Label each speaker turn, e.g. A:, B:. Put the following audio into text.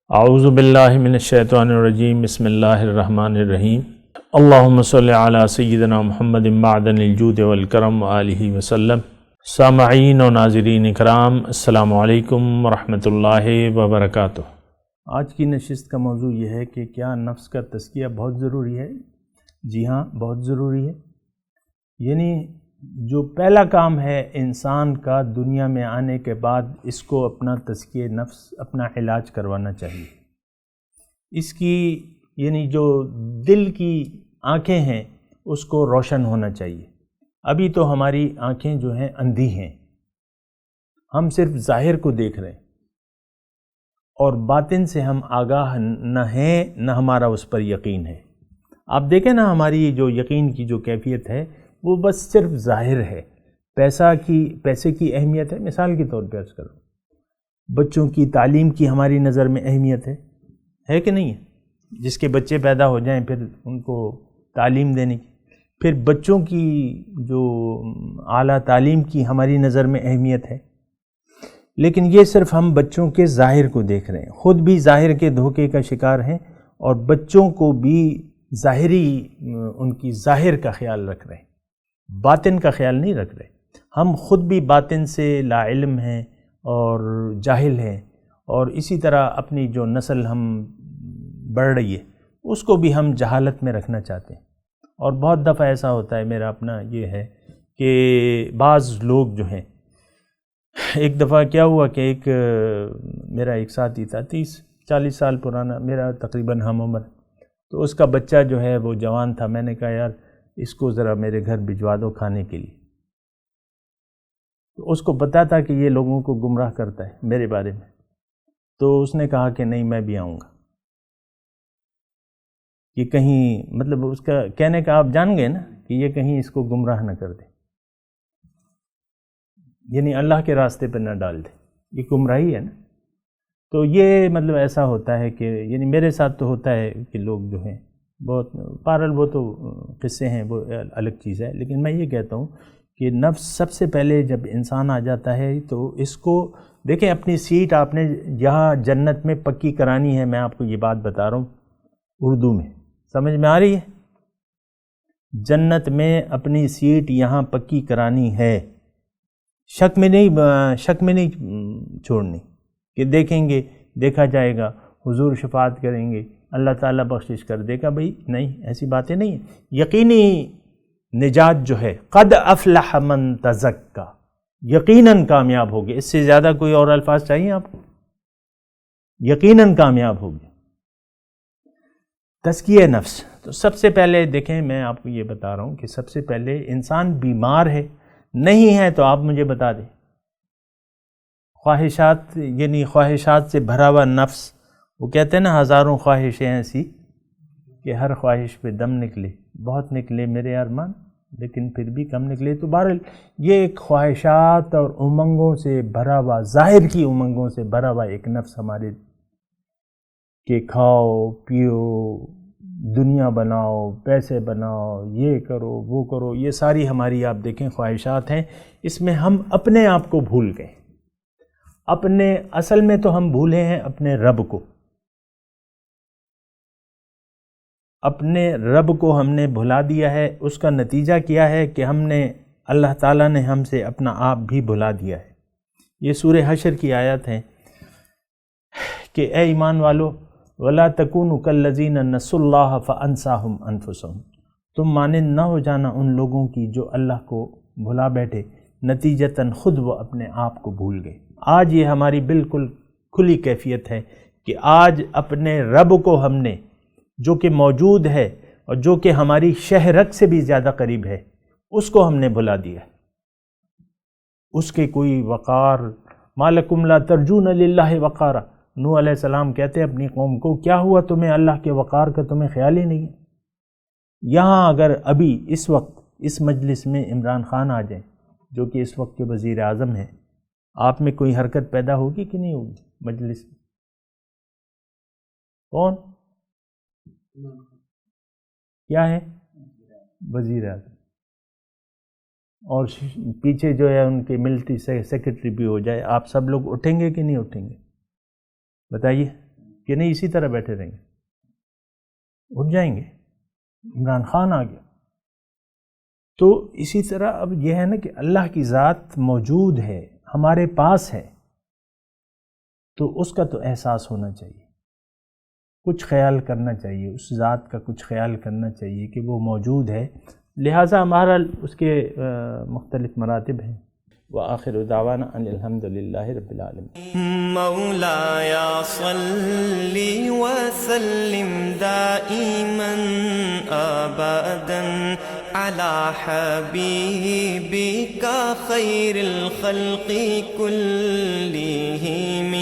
A: اعوذ باللہ من الشیطان الرجیم بسم اللہ الرحمن الرحیم اللہم صلی علی سیدنا محمد معدن الجود والکرم وآلہ وسلم۔ سامعین و ناظرین اکرام، السلام علیکم ورحمۃ اللہ وبرکاتہ۔ آج کی نشست کا موضوع یہ ہے کہ کیا نفس کا تزکیہ بہت ضروری ہے؟ جی ہاں، بہت ضروری ہے۔ یعنی جو پہلا کام ہے انسان کا دنیا میں آنے کے بعد، اس کو اپنا تزکیہ نفس، اپنا علاج کروانا چاہیے۔ اس کی یعنی جو دل کی آنکھیں ہیں اس کو روشن ہونا چاہیے۔ ابھی تو ہماری آنکھیں جو ہیں اندھی ہیں، ہم صرف ظاہر کو دیکھ رہے ہیں اور باطن سے ہم آگاہ نہ ہیں، نہ ہمارا اس پر یقین ہے۔ آپ دیکھیں نا، ہماری جو یقین کی جو کیفیت ہے وہ بس صرف ظاہر ہے۔ پیسے کی اہمیت ہے، مثال کے طور پہ عرض کروں، بچوں کی تعلیم کی ہماری نظر میں اہمیت ہے کہ نہیں ہے؟ جس کے بچے پیدا ہو جائیں پھر ان کو تعلیم دینے کی، پھر بچوں کی جو اعلیٰ تعلیم کی ہماری نظر میں اہمیت ہے۔ لیکن یہ صرف ہم بچوں کے ظاہر کو دیکھ رہے ہیں، خود بھی ظاہر کے دھوکے کا شکار ہیں اور بچوں کو بھی ظاہری ان کی ظاہر کا خیال رکھ رہے ہیں، باطن کا خیال نہیں رکھ رہے۔ ہم خود بھی باطن سے لا علم ہیں اور جاہل ہیں، اور اسی طرح اپنی جو نسل ہم بڑھ رہی ہے اس کو بھی ہم جہالت میں رکھنا چاہتے ہیں۔ اور بہت دفعہ ایسا ہوتا ہے، میرا اپنا یہ ہے کہ بعض لوگ جو ہیں، ایک دفعہ کیا ہوا کہ میرا ایک ساتھی تھا، 30-40 سال پرانا، میرا تقریباً ہم عمر، تو اس کا بچہ جو ہے وہ جوان تھا۔ میں نے کہا یار اس کو ذرا میرے گھر بھجوا دو کھانے کے لیے۔ تو اس کو پتہ تھا کہ یہ لوگوں کو گمراہ کرتا ہے میرے بارے میں، تو اس نے کہا کہ نہیں، میں بھی آؤں گا، کہ کہیں مطلب اس کا کہنے کا آپ جان گئے نا کہ یہ کہیں اس کو گمراہ نہ کر دے، یعنی اللہ کے راستے پہ نہ ڈال دے، یہ گمراہی ہے نا۔ تو یہ مطلب ایسا ہوتا ہے کہ یعنی میرے ساتھ تو ہوتا ہے کہ لوگ جو ہیں بہت پارل، وہ تو قصے ہیں، وہ الگ چیز ہے، لیکن میں یہ کہتا ہوں کہ نفس سب سے پہلے جب انسان آ جاتا ہے تو اس کو دیکھیں، اپنی سیٹ آپ نے یہاں جنت میں پکی کرانی ہے۔ میں آپ کو یہ بات بتا رہا ہوں اردو میں، سمجھ میں آ رہی ہے؟ جنت میں اپنی سیٹ یہاں پکی کرانی ہے، شک میں نہیں چھوڑنی کہ دیکھیں گے، دیکھا جائے گا، حضور شفاعت کریں گے، اللہ تعالیٰ بخشش کر دے گا۔ بھائی نہیں، ایسی باتیں نہیں ہیں۔ یقینی نجات جو ہے، قد افلح من تزکا، یقیناً کامیاب ہو گئے۔ اس سے زیادہ کوئی اور الفاظ چاہیے آپ کو؟ یقیناً کامیاب ہو گئے۔ تزکیہ نفس، تو سب سے پہلے دیکھیں، میں آپ کو یہ بتا رہا ہوں کہ سب سے پہلے انسان بیمار ہے نہیں ہے تو آپ مجھے بتا دیں۔ خواہشات، یعنی خواہشات سے بھرا ہوا نفس، وہ کہتے ہیں نا ہزاروں خواہشیں ایسی کہ ہر خواہش پہ دم نکلے، بہت نکلے میرے ارمان لیکن پھر بھی کم نکلے۔ تو بہرحال یہ ایک خواہشات اور امنگوں سے بھرا ہوا، ظاہر کی امنگوں سے بھرا ہوا ایک نفس ہمارے، کہ کھاؤ پیو، دنیا بناؤ، پیسے بناؤ، یہ کرو وہ کرو، یہ ساری ہماری آپ دیکھیں خواہشات ہیں۔ اس میں ہم اپنے آپ کو بھول گئے، اصل میں تو ہم بھولے ہیں اپنے رب کو، اپنے رب کو ہم نے بھلا دیا ہے۔ اس کا نتیجہ کیا ہے کہ اللہ تعالیٰ نے ہم سے اپنا آپ بھی بھلا دیا ہے۔ یہ سورہ حشر کی آیت ہے کہ اے ایمان والو، وَلَا تَكُونُوا كَالَّذِينَ نَسُوا اللَّهَ فَأَنسَاهُمْ أَنفُسَهُمْ، تم مانند نہ ہو جانا ان لوگوں کی جو اللہ کو بھلا بیٹھے، نتیجتاً خود وہ اپنے آپ کو بھول گئے۔ آج یہ ہماری بالکل کھلی کیفیت ہے کہ آج اپنے رب کو ہم نے، جو کہ موجود ہے اور جو کہ ہماری شہرت سے بھی زیادہ قریب ہے، اس کو ہم نے بھلا دیا۔ اس کے کوئی وقار، مَا لَكُمْ لَا تَرْجُونَ لِلَّهِ وَقَارًا، نوح علیہ السلام کہتے ہیں اپنی قوم کو، کیا ہوا تمہیں اللہ کے وقار کا تمہیں خیال ہی نہیں ہے؟ یہاں اگر ابھی اس وقت اس مجلس میں عمران خان آ جائیں، جو کہ اس وقت کے وزیر اعظم ہیں، آپ میں کوئی حرکت پیدا ہوگی کہ نہیں ہوگی مجلس میں؟ کون؟ کیا ہے؟ وزیر اعظم، اور پیچھے جو ہے ان کے ملٹری سیکرٹری بھی ہو جائے، آپ سب لوگ اٹھیں گے کہ نہیں اٹھیں گے؟ بتائیے۔ کہ نہیں اسی طرح بیٹھے رہیں گے؟ اٹھ جائیں گے. عمران خان آ گیا. تو اسی طرح اب یہ ہے نا کہ اللہ کی ذات موجود ہے، ہمارے پاس ہے، تو اس کا تو احساس ہونا چاہیے، کچھ خیال کرنا چاہیے، اس ذات کا کچھ خیال کرنا چاہیے کہ وہ موجود ہے. لہٰذا ہمارا اس کے مختلف مراتب ہیں. وآخر دعوانا ان الحمد للہ رب العالمین.
B: مولاي صل وسلم دائما ابدا على حبيبك خير الخلق كلهم